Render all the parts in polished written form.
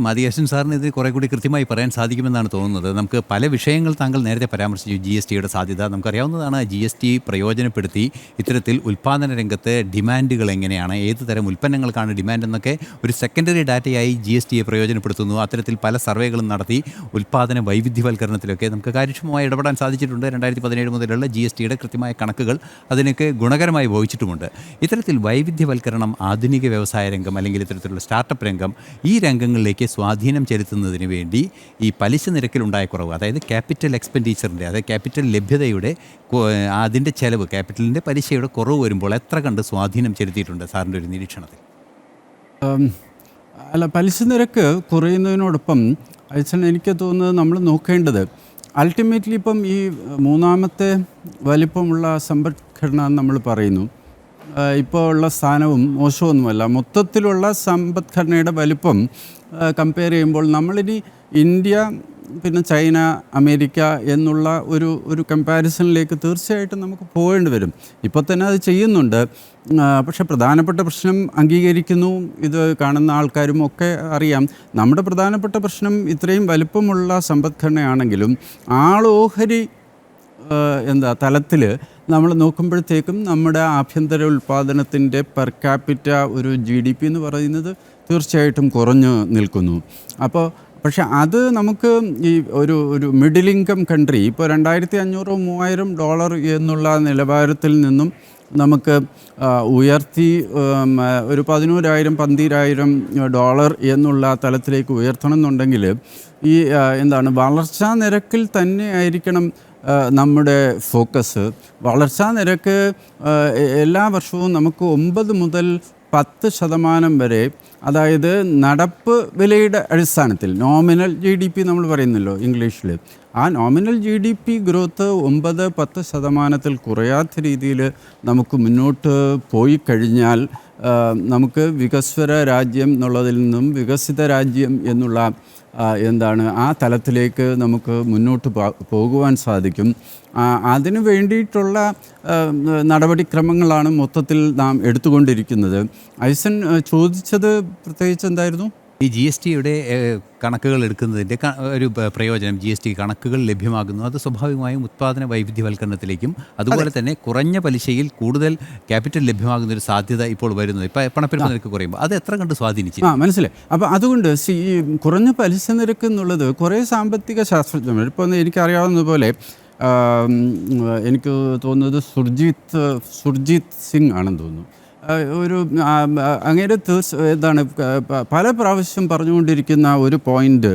മതിയാശൻ സാറിന് ഇത് കുറെ കൂടി കൃത്യമായി പറയാൻ സാധിക്കുമെന്നാണ് തോന്നുന്നത്. നമുക്ക് പല വിഷയങ്ങൾ താങ്കൾ നേരത്തെ പരാമർശിച്ചു. ജി എസ് ടിയുടെ സാധ്യത നമുക്കറിയാവുന്നതാണ്. ജി എസ് ടി പ്രയോജനപ്പെടുത്തി ഇത്തരത്തിൽ ഉൽപ്പാദന രംഗത്ത് ഡിമാൻഡുകൾ എങ്ങനെയാണ്, ഏത് തരം ഉൽപ്പന്നങ്ങൾക്കാണ് ഡിമാൻഡ് എന്നൊക്കെ ഒരു സെക്കൻഡറി ഡാറ്റയായി ജി എസ് ടിയെ പ്രയോജനപ്പെടുത്തുന്നു. അത്തരത്തിൽ പല സർവേകളും നടത്തി ഉൽപ്പാദന വൈവിധ്യവൽക്കരണത്തിലൊക്കെ നമുക്ക് കാര്യക്ഷമമായി ഇടപെടാൻ സാധിച്ചിട്ടുണ്ട്. 2017 മുതലുള്ള ജി എസ് ടിയുടെ കൃത്യമായ കണക്കുകൾ അതിനൊക്കെ ഗുണകരമായി ഭവിച്ചിട്ടുമുണ്ട്. ഇത്തരത്തിൽ വൈവിധ്യവൽക്കരണം, ആധുനിക വ്യവസായ രംഗം അല്ലെങ്കിൽ ഇത്തരത്തിലുള്ള സ്റ്റാർട്ടപ്പ് രംഗം, ഈ രംഗങ്ങളിലേക്ക് സ്വാധീനം ചെലുത്തുന്നതിന് വേണ്ടി ഈ പലിശ നിരക്കിലുണ്ടായ കുറവ്, അതായത് ക്യാപിറ്റൽ എക്സ്പെൻഡിച്ചറിൻ്റെ, അതായത് ക്യാപിറ്റൽ ലഭ്യതയുടെ അതിൻ്റെ ചെലവ്, ക്യാപിറ്റലിൻ്റെ പലിശയുടെ കുറവ് വരുമ്പോൾ എത്ര കണ്ട് സ്വാധീനം ചെലുത്തിയിട്ടുണ്ട് സാറിൻ്റെ ഒരു നിരീക്ഷണത്തിൽ? അല്ല, പലിശ നിരക്ക് കുറയുന്നതിനോടൊപ്പം എനിക്ക് തോന്നുന്നത് നമ്മൾ നോക്കേണ്ടത് അൾട്ടിമേറ്റ്ലി ഇപ്പം ഈ മൂന്നാമത്തെ വലിപ്പമുള്ള സമ്പദ്ഘടന നമ്മൾ പറയുന്നു, ഇപ്പോൾ ഉള്ള സ്ഥാനവും മോശമൊന്നുമല്ല. മൊത്തത്തിലുള്ള സമ്പദ്ഘടനയുടെ വലിപ്പം കമ്പയർ ചെയ്യുമ്പോൾ നമ്മളിനി ഇന്ത്യ, പിന്നെ ചൈന, അമേരിക്ക എന്നുള്ള ഒരു കമ്പാരിസണിലേക്ക് തീർച്ചയായിട്ടും നമുക്ക് പോകേണ്ടി വരും. ഇപ്പോൾ തന്നെ അത് ചെയ്യുന്നുണ്ട്. പക്ഷേ പ്രധാനപ്പെട്ട പ്രശ്നം അംഗീകരിക്കുന്നു, ഇത് കാണുന്ന ആൾക്കാരും ഒക്കെ അറിയാം. നമ്മുടെ പ്രധാനപ്പെട്ട പ്രശ്നം ഇത്രയും വലിപ്പമുള്ള സമ്പദ്ഘടനയാണെങ്കിലും ആളോഹരി തലത്തിൽ നമ്മൾ നോക്കുമ്പോഴത്തേക്കും നമ്മുടെ ആഭ്യന്തര ഉൽപ്പാദനത്തിൻ്റെ പെർ ക്യാപിറ്റ ഒരു GDP എന്ന് പറയുന്നത് തീർച്ചയായിട്ടും കുറഞ്ഞു നിൽക്കുന്നു. പക്ഷേ അത് നമുക്ക് ഈ ഒരു മിഡിൽ ഇൻകം കൺട്രി ഇപ്പോൾ $2500-3000 എന്നുള്ള നിലവാരത്തിൽ നിന്നും നമുക്ക് ഉയർത്തി ഒരു $11,000-12,000 എന്നുള്ള തലത്തിലേക്ക് ഉയർത്തണം എന്നുണ്ടെങ്കിൽ ഈ വളർച്ചാ നിരക്കിൽ തന്നെ ആയിരിക്കണം നമ്മുടെ ഫോക്കസ്. വളർച്ചാ നിരക്ക് എല്ലാ വർഷവും നമുക്ക് 9 മുതൽ 10% വരെ, അതായത് നടപ്പ് വിലയുടെ അടിസ്ഥാനത്തിൽ നോമിനൽ GDP നമ്മൾ പറയുന്നല്ലോ ഇംഗ്ലീഷിൽ, ആ നോമിനൽ GDP ഗ്രോത്ത് 9-10% കുറയാത്ത രീതിയിൽ നമുക്ക് മുന്നോട്ട് പോയി കഴിഞ്ഞാൽ നമുക്ക് വികസ്വര രാജ്യം എന്നുള്ളതിൽ നിന്നും വികസിത രാജ്യം എന്നുള്ള ആ തലത്തിലേക്ക് നമുക്ക് മുന്നോട്ട് പോകുവാൻ സാധിക്കും. അതിനു വേണ്ടിയിട്ടുള്ള നടപടിക്രമങ്ങളാണ് മൊത്തത്തിൽ നാം എടുത്തുകൊണ്ടിരിക്കുന്നത്. ഐസൻ ചോദിച്ചത് പ്രത്യേകിച്ച് എന്തായിരുന്നു? ഈ ജി എസ് ടിയുടെ കണക്കുകൾ എടുക്കുന്നതിൻ്റെ ഒരു പ്രയോജനം, ജി എസ് ടി കണക്കുകൾ ലഭ്യമാകുന്നു, അത് സ്വാഭാവികമായും ഉത്പാദന വൈവിധ്യവൽക്കരണത്തിലേക്കും അതുപോലെ തന്നെ കുറഞ്ഞ പലിശയിൽ കൂടുതൽ ക്യാപിറ്റൽ ലഭ്യമാകുന്ന ഒരു സാധ്യത ഇപ്പോൾ വരുന്നത്. ഇപ്പോൾ പണപ്പെരുപ്പ നിരക്ക് കുറയുമ്പോൾ അത് എത്ര കണ്ട് സ്വാധീനിച്ചു? മനസ്സിലായി. അപ്പോൾ അതുകൊണ്ട് ഈ കുറഞ്ഞ പലിശ നിരക്ക് എന്നുള്ളത് കുറേ സാമ്പത്തിക ശാസ്ത്രജ്ഞർ, ഇപ്പോൾ എനിക്കറിയാവുന്നതുപോലെ എനിക്ക് തോന്നുന്നത് സുർജിത് സിംഗ് ആണെന്ന് തോന്നുന്നു, അങ്ങനെ പല പ്രാവശ്യം പറഞ്ഞുകൊണ്ടിരിക്കുന്ന ഒരു പോയിൻ്റ്,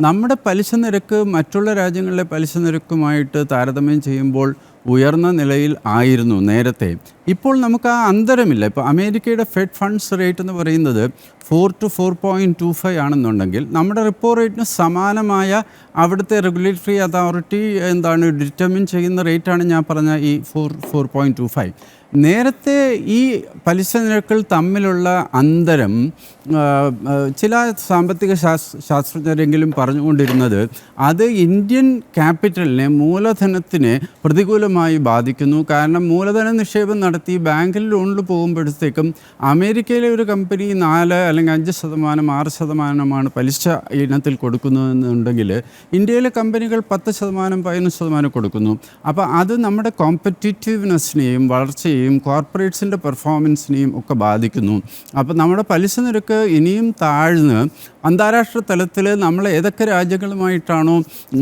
നമ്മുടെ പലിശ നിരക്ക് മറ്റുള്ള രാജ്യങ്ങളിലെ പലിശ നിരക്കുമായിട്ട് താരതമ്യം ചെയ്യുമ്പോൾ ഉയർന്ന നിലയിൽ ആയിരുന്നു നേരത്തെ. ഇപ്പോൾ നമുക്ക് ആ അന്തരമില്ല. ഇപ്പോൾ അമേരിക്കയുടെ ഫെഡ് ഫണ്ട്സ് റേറ്റ് എന്ന് പറയുന്നത് 4 to 4.25 ആണെന്നുണ്ടെങ്കിൽ നമ്മുടെ റിപ്പോ റേറ്റിന് സമാനമായ അവിടുത്തെ റെഗുലേറ്ററി അതോറിറ്റി ഡിറ്റർമിൻ ചെയ്യുന്ന റേറ്റാണ് ഞാൻ പറഞ്ഞ ഈ 4.25. നേരത്തെ ഈ പലിശ നിരക്കുകൾ തമ്മിലുള്ള അന്തരം ചില സാമ്പത്തിക ശാസ്ത്രജ്ഞരെങ്കിലും പറഞ്ഞുകൊണ്ടിരുന്നത് അത് ഇന്ത്യൻ ക്യാപിറ്റലിനെ, മൂലധനത്തിനെ പ്രതികൂലമായി ബാധിക്കുന്നു. കാരണം മൂലധന നിക്ഷേപം നടത്തി ബാങ്കിൽ ലോണിൽ പോകുമ്പോഴത്തേക്കും അമേരിക്കയിലെ ഒരു കമ്പനി 4 അല്ലെങ്കിൽ 5%, 6% പലിശ ഇനത്തിൽ കൊടുക്കുന്നതെന്നുണ്ടെങ്കിൽ ഇന്ത്യയിലെ കമ്പനികൾ 10%, 15% കൊടുക്കുന്നു. അപ്പോൾ അത് നമ്മുടെ കോമ്പറ്റീറ്റീവ്നെസ്സിനെയും വളർച്ചയെയും കോർപ്പറേറ്റ്സിൻ്റെ പെർഫോമൻസിനെയും ഒക്കെ ബാധിക്കുന്നു. അപ്പോൾ നമ്മുടെ പലിശ നിരക്ക് ഇനിയും താഴ്ന്ന് അന്താരാഷ്ട്ര തലത്തിൽ നമ്മൾ ഏതൊക്കെ രാജ്യങ്ങളുമായിട്ടാണോ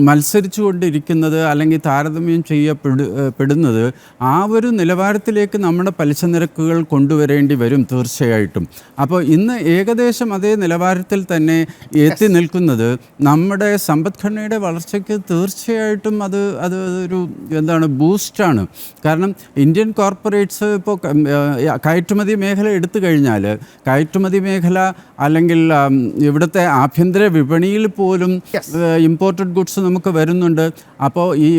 മത്സരിച്ചു കൊണ്ടിരിക്കുന്നത് അല്ലെങ്കിൽ താരതമ്യം ചെയ്യപ്പെടുന്നത് ആ ഒരു നിലവാരത്തിലേക്ക് നമ്മുടെ പലിശ നിരക്കുകൾ കൊണ്ടുവരേണ്ടി വരും തീർച്ചയായിട്ടും. അപ്പോൾ ഇന്ന് ഏകദേശം അതേ നിലവാരത്തിൽ തന്നെ എത്തി നിൽക്കുന്നത് നമ്മുടെ സമ്പദ്ഘടനയുടെ വളർച്ചയ്ക്ക് തീർച്ചയായിട്ടും അത് ഒരു ബൂസ്റ്റാണ്. കാരണം ഇന്ത്യൻ കോർപ്പറേറ്റ്സ് ഇപ്പോൾ കയറ്റുമതി മേഖല എടുത്തു കഴിഞ്ഞാൽ, കയറ്റുമതി മേഖല അല്ലെങ്കിൽ ഇവിടുത്തെ ആഭ്യന്തര വിപണിയിൽ പോലും ഇമ്പോർട്ടഡ് ഗുഡ്സ് നമുക്ക് വരുന്നുണ്ട്. അപ്പോൾ ഈ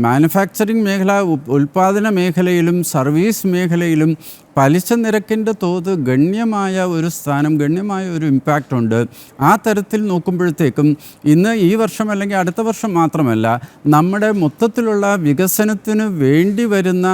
മാനുഫാക്ചറിങ് മേഖല, ഉൽപ്പാദന മേഖലയിലും സർവീസ് മേഖലയിലും പലിശ നിരക്കിൻ്റെ തോത് ഗണ്യമായ ഒരു സ്ഥാനം, ഗണ്യമായ ഒരു ഇമ്പാക്റ്റ് ഉണ്ട്. ആ തരത്തിൽ നോക്കുമ്പോഴത്തേക്കും ഇന്ന് ഈ വർഷം അല്ലെങ്കിൽ അടുത്ത വർഷം മാത്രമല്ല, നമ്മുടെ മൊത്തത്തിലുള്ള വികസനത്തിന് വേണ്ടി വരുന്ന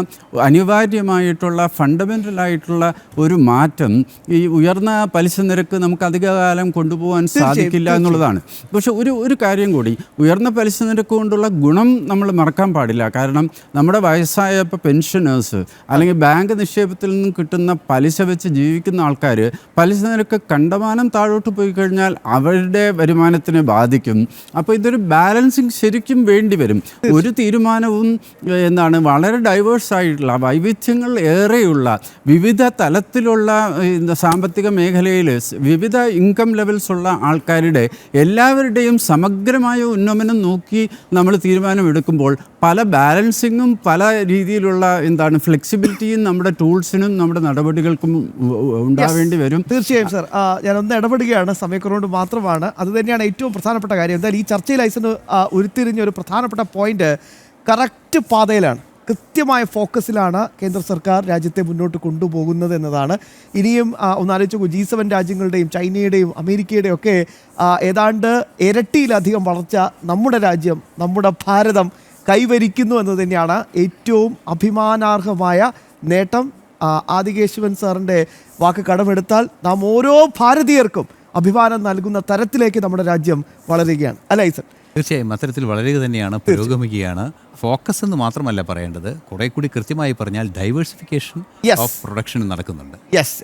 അനിവാര്യമായിട്ടുള്ള ഫണ്ടമെൻ്റലായിട്ടുള്ള ഒരു മാറ്റം ഈ ഉയർന്ന പലിശ നിരക്ക് നമുക്ക് അധികകാലം കൊണ്ടുപോകാൻ സാധിക്കില്ല എന്നുള്ളതാണ്. പക്ഷെ ഒരു കാര്യം കൂടി, ഉയർന്ന പലിശ നിരക്ക് കൊണ്ടുള്ള ഗുണം നമ്മൾ മറക്കാൻ പാടില്ല. കാരണം നമ്മുടെ വയസ്സായ ഇപ്പോൾ പെൻഷനേഴ്സ് അല്ലെങ്കിൽ ബാങ്ക് നിക്ഷേപത്തിൽ നിന്നും കിട്ടുന്ന പലിശ വെച്ച് ജീവിക്കുന്ന ആൾക്കാർ പലിശ നിരക്ക് കണ്ടമാനം താഴോട്ട് പോയി കഴിഞ്ഞാൽ അവരുടെ വരുമാനത്തിനെ ബാധിക്കും. അപ്പോൾ ഇതൊരു ബാലൻസിങ് ശരിക്കും വേണ്ടി വരും. ഒരു തീരുമാനവും വളരെ ഡൈവേഴ്സ് ആയിട്ടുള്ള, വൈവിധ്യങ്ങൾ ഏറെയുള്ള, വിവിധ തലത്തിലുള്ള സാമ്പത്തിക മേഖലയിൽ വിവിധ ഇൻകം ലെവൽസ് ഉള്ള ആൾക്കാരുടെ എല്ലാവരുടെയും സമഗ്രമായ ഉന്നമനം നോക്കി നമ്മൾ തീരുമാനമെടുക്കുമ്പോൾ പല ബാലൻസിങ്ങും പല രീതിയിലുള്ള ഫ്ലെക്സിബിലിറ്റിയും നമ്മുടെ ടൂൾസിനും നമ്മുടെ നടപടികൾക്കും ഉണ്ടാവേണ്ടി വരും. തീർച്ചയായും സർ, ഞാനൊന്ന് ഇടപെടുകയാണ്, സമയക്കുറവുകൊണ്ട് മാത്രമാണ്. അത് തന്നെയാണ് ഏറ്റവും പ്രധാനപ്പെട്ട കാര്യം. എന്തായാലും ഈ ചർച്ചയിൽ ഐസന് ഉരുത്തിരിഞ്ഞ ഒരു പ്രധാനപ്പെട്ട പോയിന്റ്, കറക്റ്റ് പാതയിലാണ്, കൃത്യമായ ഫോക്കസിലാണ് കേന്ദ്ര സർക്കാർ രാജ്യത്തെ മുന്നോട്ട് കൊണ്ടുപോകുന്നത് എന്നതാണ്. ഇനിയും ഒന്നാലോചിച്ച് നോക്കൂ, G7 രാജ്യങ്ങളുടെയും ചൈനയുടെയും അമേരിക്കയുടെയും ഒക്കെ ഏതാണ്ട് ഇരട്ടിയിലധികം വളർച്ച നമ്മുടെ രാജ്യം, നമ്മുടെ ഭാരതം കൈവരിക്കുന്നു എന്ന് തന്നെയാണ് ഏറ്റവും അഭിമാനാർഹമായ നേട്ടം. ആദികേശവൻ സാറിൻ്റെ വാക്ക് കടമെടുത്താൽ നാം ഓരോ ഭാരതീയർക്കും അഭിമാനം നൽകുന്ന തരത്തിലേക്ക് നമ്മുടെ രാജ്യം വളരുകയാണ്. അല്ല ഐസൻ? തീർച്ചയായും അത്തരത്തിൽ വളരുക തന്നെയാണ്, പുരോഗമിക്കുകയാണ്. ഫോക്കസ് എന്ന് മാത്രമല്ല പറയേണ്ടത്, കുറെ കൂടി കൃത്യമായി പറഞ്ഞാൽ ഡൈവേഴ്സിഫിക്കേഷൻ ഓഫ് പ്രൊഡക്ഷൻ നടക്കുന്നുണ്ട്. യെസ്.